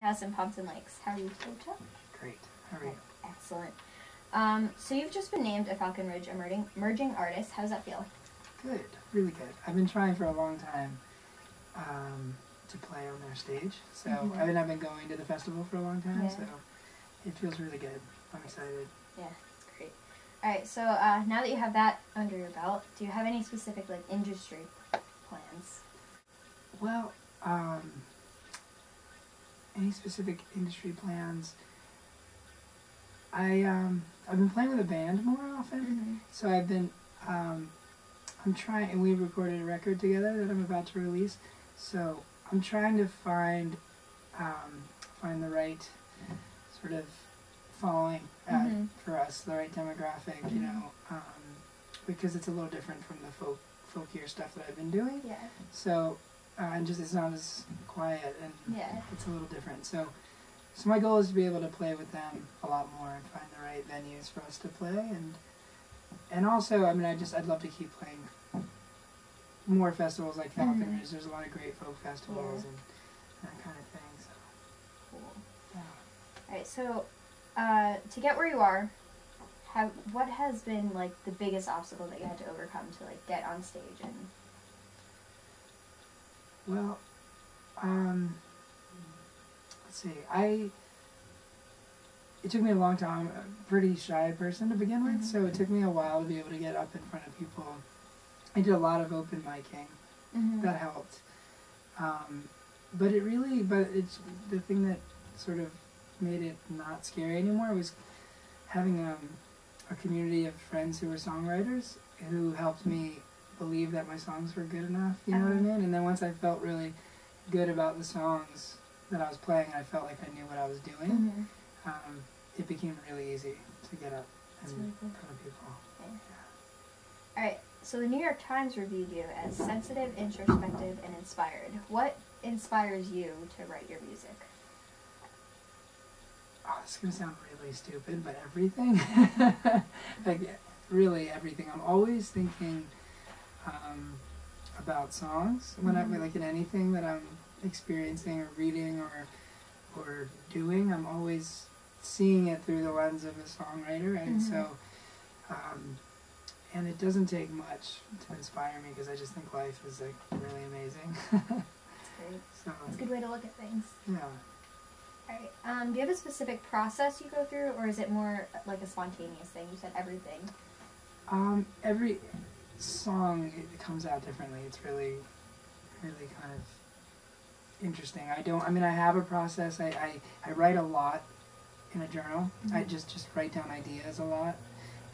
Coffeehouse in Pompton Lakes. How are you today, Chuck? Great. How are you? Excellent. So you've just been named a Falcon Ridge emerging artist. How does that feel? Good. Really good. I've been trying for a long time to play on their stage. So I've been going to the festival for a long time, so it feels really good. I'm excited. Yeah, it's great. Alright, so now that you have that under your belt, do you have any specific industry plans? Well, any specific industry plans? I've been playing with a band more often, so I've been I'm trying, and we recorded a record together that I'm about to release. So I'm trying to find the right sort of following for us, the right demographic, you know, because it's a little different from the folkier stuff that I've been doing. Yeah. So and just it's not as quiet, and it's a little different. So my goal is to be able to play with them a lot more and find the right venues for us to play, and also, I mean, I'd love to keep playing more festivals like Falcon Ridge. There's a lot of great folk festivals and that kind of thing. So cool. Yeah. All right. So to get where you are, what has been the biggest obstacle that you had to overcome to get on stage and? Well, let's see. It took me a long time. I'm a pretty shy person to begin with, so it took me a while to be able to get up in front of people. I did a lot of open micing. That helped. But it's the thing that sort of made it not scary anymore was having a community of friends who were songwriters who helped me believe that my songs were good enough, you know what I mean? And then once I felt really good about the songs that I was playing, I felt like I knew what I was doing. It became really easy to get up and in front of people. Okay. Yeah. Alright, so the New York Times reviewed you as sensitive, introspective, and inspired. What inspires you to write your music? Oh, this is going to sound really stupid, but everything. Really everything. I'm always thinking about songs when I'm in anything that I'm experiencing or reading or doing. I'm always seeing it through the lens of a songwriter, and so and it doesn't take much to inspire me because I just think life is really amazing. That's great. So it's a good way to look at things. Yeah. Alright. Do you have a specific process you go through, or is it more like a spontaneous thing? You said everything. Every song, it comes out differently. It's really kind of interesting. I have a process. I write a lot in a journal. I just write down ideas a lot,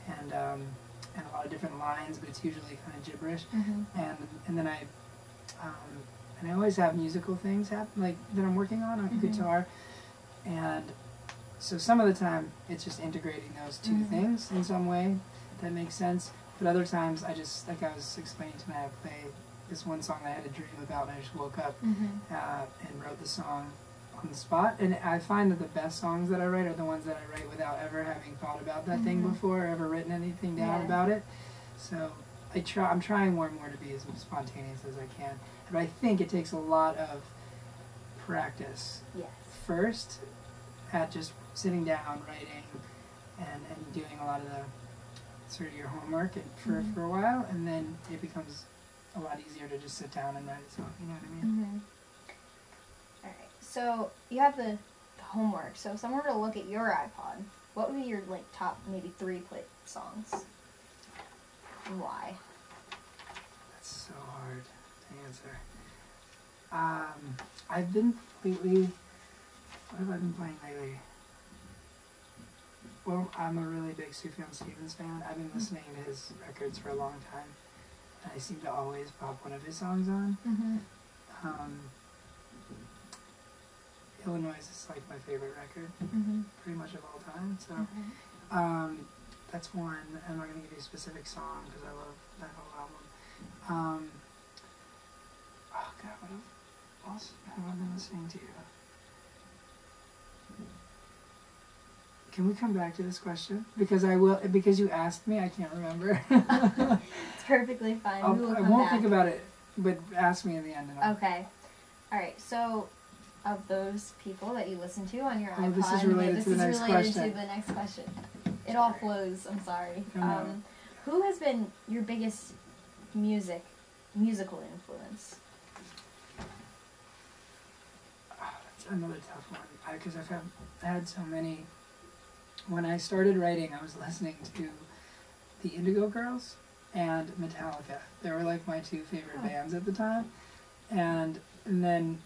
and a lot of different lines, but it's usually kind of gibberish. And then I always have musical things happen, that I'm working on guitar, and so some of the time it's just integrating those two things in some way that makes sense. But other times I just, like I was explaining tonight, I play this one song I had a dream about, and I just woke up and wrote the song on the spot. And I find that the best songs that I write are the ones that I write without ever having thought about that thing before or ever written anything down about it. So I'm trying more and more to be as spontaneous as I can. But I think it takes a lot of practice first at just sitting down, writing, and doing a lot of the sort of your homework for a while, and then it becomes a lot easier to just sit down and write a song, you know what I mean? Alright, so you have the homework, so if someone were to look at your iPod, what would be your top maybe 3 played songs? And why? That's so hard to answer. I've been lately, what have I been playing lately? Well, I'm a really big Sufjan Stevens fan. I've been listening to his records for a long time, and I seem to always pop one of his songs on. Illinois is my favorite record, pretty much of all time. So that's one. I'm not going to give you a specific song because I love that whole album. Oh God, what else have I been listening to? Can we come back to this question? Because you asked me, I can't remember. It's perfectly fine. I won't think about it, but ask me in the end. Okay. Alright, so of those people that you listen to on your Oh, iPod. this is related to the next question. This is related to the next question. It all flows. I'm sorry. Who has been your biggest musical influence? Oh, that's another tough one. Because I've had so many. When I started writing, I was listening to the Indigo Girls and Metallica. They were like my two favorite bands at the time. And then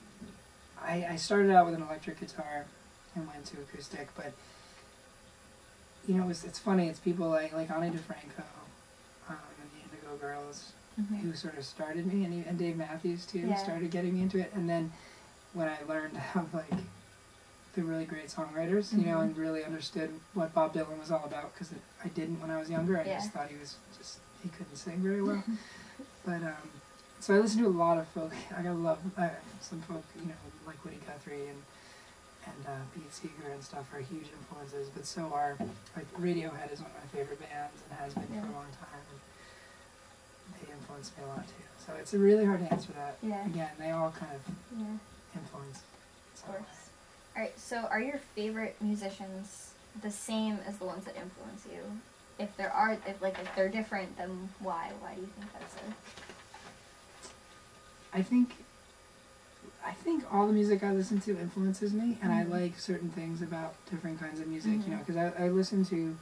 I started out with an electric guitar and went to acoustic, but you know, it's funny, it's people like Ani DeFranco and the Indigo Girls who sort of started me, and Dave Matthews too started getting me into it. And then when I learned to have like the really great songwriters, you know, and really understood what Bob Dylan was all about, because I didn't when I was younger. I just thought he couldn't sing very well. But so I listen to a lot of folk. I love some folk, you know, like Woody Guthrie and Pete Seeger and stuff are huge influences. But so are, like, Radiohead is one of my favorite bands and has been for a long time. And they influence me a lot too. So it's really hard to answer that. Yeah. Again, they all kind of influence. Of course. All right. So are your favorite musicians the same as the ones that influence you? If they're different, then why? Why do you think that's so? I think all the music I listen to influences me, and I like certain things about different kinds of music, you know, because I listen to,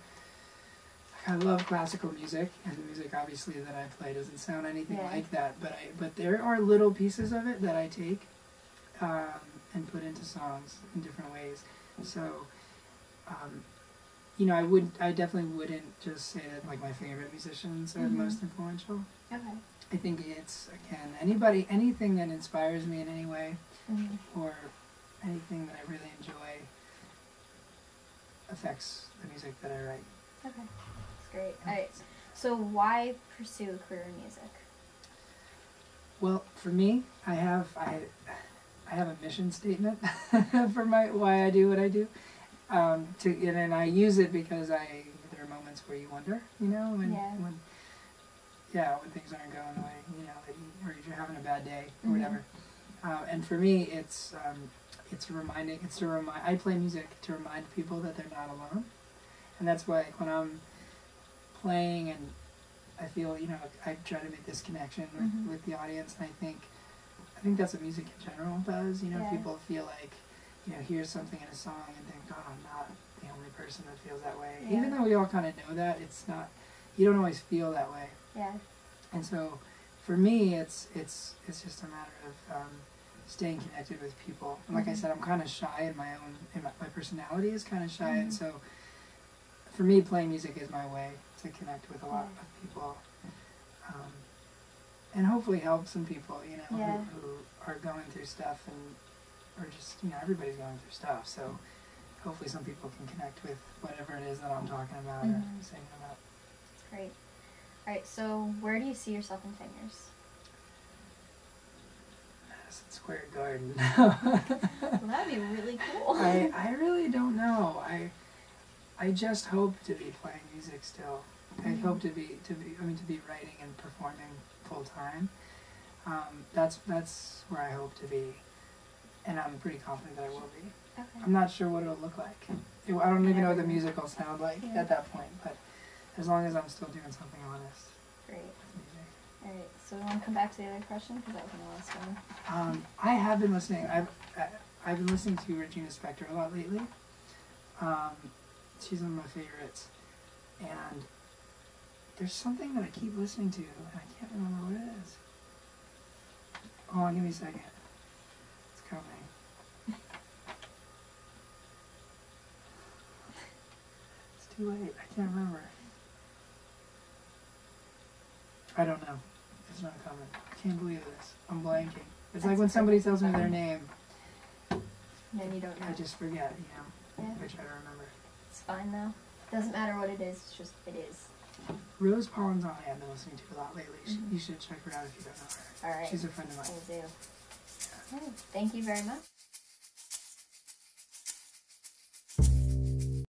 I love classical music, and the music obviously that I play doesn't sound anything like that, but there are little pieces of it that I take and put into songs in different ways. So, you know, I definitely wouldn't just say that like my favorite musicians are the most influential. Okay. I think it's, again, anything that inspires me in any way, or anything that I really enjoy affects the music that I write. Okay, that's great. Alright, so why pursue a career in music? Well, for me, I have a mission statement for why I do what I do, and I use it because there are moments where you wonder, you know, when things aren't going the way, you know, or you're having a bad day or whatever. And for me, it's I play music to remind people that they're not alone. And that's why when I'm playing and I feel, you know, I try to make this connection with the audience, and I think that's what music in general does, you know, people feel like, you know, hear something in a song and think, oh, I'm not the only person that feels that way. Even though we all kind of know that, it's not, you don't always feel that way. Yeah. And so, for me, it's just a matter of staying connected with people. And like I said, I'm kind of shy in my personality is kind of shy, and so for me, playing music is my way to connect with a lot of people, and hopefully help some people, you know, who are going through stuff, or just, you know, everybody's going through stuff. So hopefully, some people can connect with whatever it is that I'm talking about or singing about. That's great. Alright, so where do you see yourself in 10 years? Madison Square Garden. Well, that'd be really cool. I really don't know. I just hope to be playing music still. I hope to be writing and performing full time. That's where I hope to be, and I'm pretty confident that I will be. Okay. I'm not sure what it'll look like. I don't even know what the music will sound like at that point, but as long as I'm still doing something honest. Great. Alright, so we want to come back to the other question, because that was my last one. I have been listening. I've been listening to Regina Spektor a lot lately. She's one of my favorites, and there's something that I keep listening to, and I can't remember what it is. Hold on, give me a second. It's coming. It's too late. I can't remember. I don't know. It's not coming. I can't believe this. I'm blanking. It's like when somebody tells me their name, then you don't know. I just forget, you know. I try to remember. It's fine though. Doesn't matter what it is, it's just, it is. Rose Polenzani I've been listening to a lot lately. You should check her out if you don't know her. Alright. She's a friend of mine. I will do. Thank you very much.